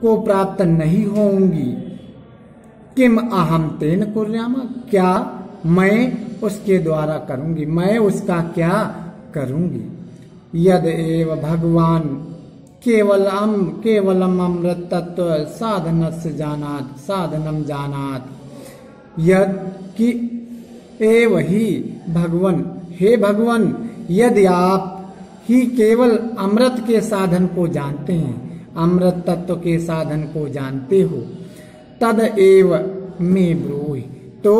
को प्राप्त नहीं होंगी। किम अहम तेन कुर्याम, क्या मैं उसके द्वारा करूंगी, मैं उसका क्या करूंगी। यद एव भगवान केवलम अमृत तत्व साधनम जानात, यद कि एव ही भगवन, हे भगवान, यदि आप ही केवल अमृत के साधन को जानते हैं, अमृत तत्व के साधन को जानते हो, तद एव में ब्रूहि, तो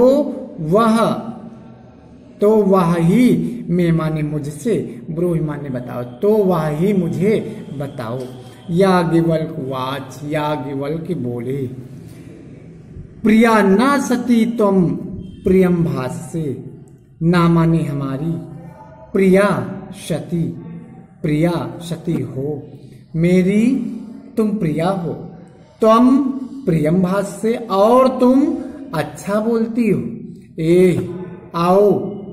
वह ही मैं माने मुझसे, ब्रूहि माने बताओ, तो वह ही मुझे बताओ। याज्ञवल्क्य वाच, याज्ञवल्क्य बोले, प्रिया न सती तुम प्रियम भाष्य, ना माने हमारी, प्रिया सती हो, मेरी तुम प्रिया हो, तुम प्रियम भाष्य और तुम अच्छा बोलती हो। आओ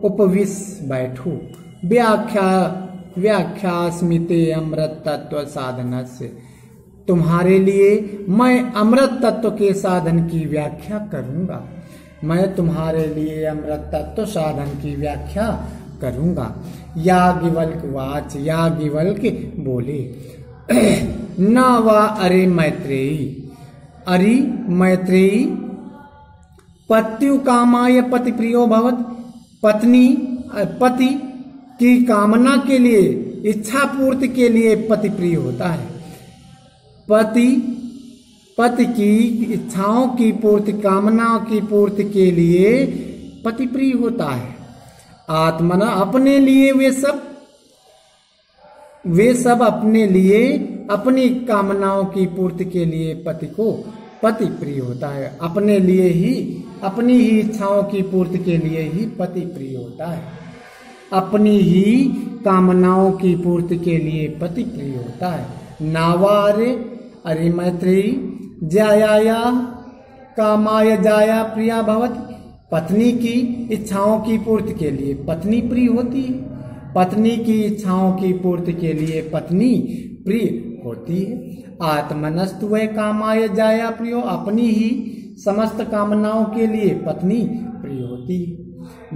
उपविश बैठो, व्याख्यास्मिते अमृत तत्व साधन से, तुम्हारे लिए मैं अमृत तत्व के साधन की व्याख्या करूंगा, मैं तुम्हारे लिए अमृत तत्व साधन की व्याख्या करूंगा। याज्ञवल्क्य वाच, याज्ञवल्क्य बोले, न वा अरे मैत्रेयी, अरे मैत्रेयी, पत्यु कामाय पति प्रियो भवत, पति की कामना के लिए, इच्छा पूर्ति के लिए पति प्रिय होता है। पति की इच्छाओं की पूर्ति, कामनाओं की पूर्ति के लिए पति प्रिय होता है। आत्मना, अपने लिए वे सब अपने लिए, अपनी कामनाओं की पूर्ति के लिए पति को पति प्रिय होता है। अपने लिए ही, अपनी ही इच्छाओं की पूर्ति के लिए ही पति प्रिय होता है। अपनी ही कामनाओं की पूर्ति के लिए पति प्रिय होता है। नावारे अरे मैत्रेयी, जाया कामाय जाया प्रिया भवति, पत्नी की इच्छाओं की पूर्ति के लिए पत्नी प्रिय होती है, पत्नी की इच्छाओं की पूर्ति के लिए पत्नी प्रिय होती है। आत्मनस्तु वै कामाय जाया प्रियो, अपनी ही समस्त कामनाओं के लिए पत्नी प्रिय होती है।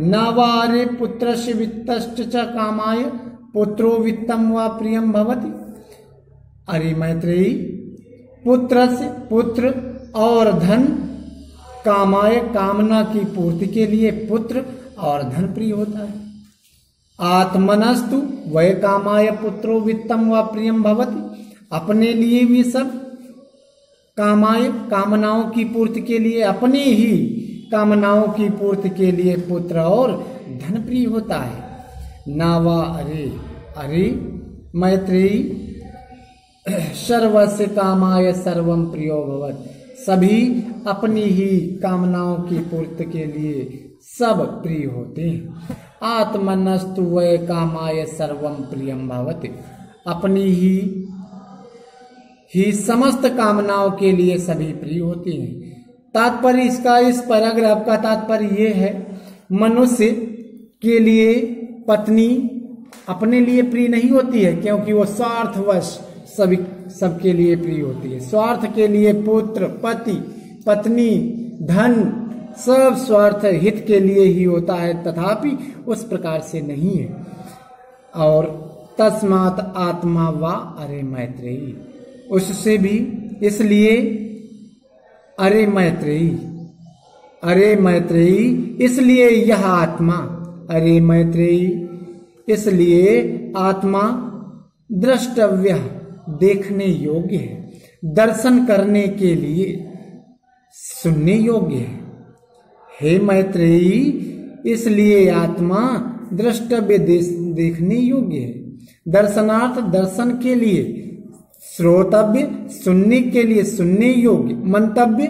नवारे पुत्रस्य वित्तश्च च कामाय पुत्रो वित्तम वा प्रियम भवति, अरे मैत्रेयी, पुत्र और धन, कामाय कामना की पूर्ति के लिए पुत्र और धन प्रिय होता है। आत्मनस्तु वै कामाय पुत्रो वित्तम व प्रियम भवति, अपने लिए भी सब कामाय कामनाओं की पूर्ति के लिए, अपनी ही कामनाओं की पूर्ति के लिए पुत्र और धन प्रिय होता है। नावा अरे मैत्रेयी, सर्वस्य कामाय सर्वम प्रियो भवत, सभी अपनी ही कामनाओं की पूर्ति के लिए सब प्रिय होते हैं। आत्मनस्तु वै कामाय सर्वम प्रियम भवति, अपनी ही समस्त कामनाओं के लिए सभी प्रिय होती हैं। तात्पर्य इसका, इस पैराग्राफ का तात्पर्य ये है, मनुष्य के लिए पत्नी अपने लिए प्रिय नहीं होती है, क्योंकि वो स्वार्थवश सबके लिए प्रिय होती है। स्वार्थ के लिए पुत्र, पति, पत्नी, धन सब स्वार्थ हित के लिए ही होता है, तथापि उस प्रकार से नहीं है। और तस्मात् आत्मा वा अरे मैत्रेयी, उससे भी इसलिए अरे मैत्रेयी इसलिए यह आत्मा, अरे मैत्रेयी इसलिए आत्मा द्रष्टव्य देखने योग्य है, दर्शन करने के लिए सुनने योग्य है। हे मैत्रेयी, इसलिए आत्मा द्रष्टव्य देखने योग्य है, दर्शनार्थ दर्शन के लिए, श्रोतव्य सुनने के लिए सुनने योग्य, मंतव्य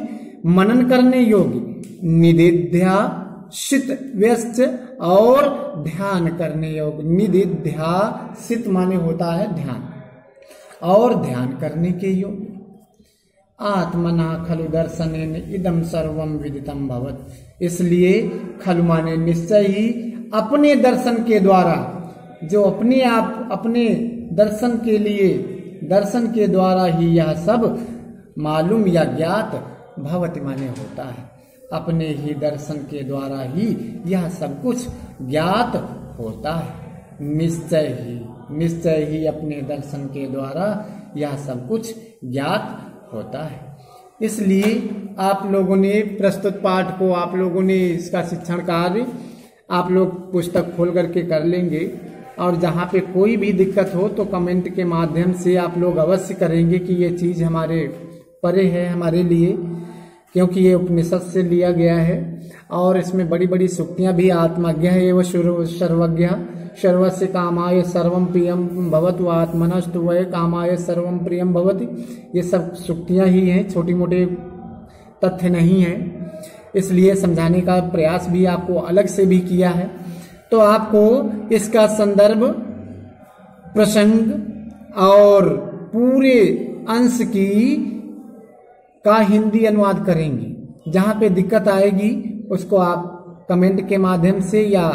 मनन करने योग्य, निदिध्यासित व्यस्त और ध्यान करने योग्य। निदिध्यासित माने होता है ध्यान, और ध्यान करने के योग्य। आत्मना खलु दर्शनेन इदम सर्वम विदितम भवत, इसलिए खलु माने निश्चय ही अपने दर्शन के द्वारा, जो अपने आप अपने दर्शन के लिए, दर्शन के द्वारा ही यह सब मालूम या ज्ञात, भवति माने होता है। अपने ही दर्शन के द्वारा ही यह सब कुछ ज्ञात होता है। निश्चय ही अपने दर्शन के द्वारा यह सब कुछ ज्ञात होता है। इसलिए आप लोगों ने प्रस्तुत पाठ को, आप लोगों ने इसका शिक्षण कार्य आप लोग पुस्तक खोल करके कर लेंगे, और जहाँ पे कोई भी दिक्कत हो तो कमेंट के माध्यम से आप लोग अवश्य करेंगे कि ये चीज़ हमारे परे है हमारे लिए, क्योंकि ये उपनिषद से लिया गया है और इसमें बड़ी बड़ी सूक्तियाँ भी, आत्मज्ञ एवं सर्वज्ञ सर्वस्य कामाय सर्वम प्रियम भवतु आत्मनस्तु वै कामाय सर्वम प्रियम भवति, ये सब सूक्तियाँ ही हैं, छोटी मोटे तथ्य नहीं है। इसलिए समझाने का प्रयास भी आपको अलग से भी किया है। तो आपको इसका संदर्भ, प्रसंग और पूरे अंश का हिंदी अनुवाद करेंगे। जहाँ पे दिक्कत आएगी उसको आप कमेंट के माध्यम से या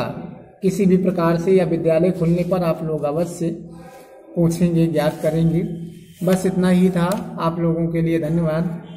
किसी भी प्रकार से या विद्यालय खुलने पर आप लोग अवश्य पूछेंगे, ज्ञात करेंगे। बस इतना ही था। आप लोगों के लिए धन्यवाद।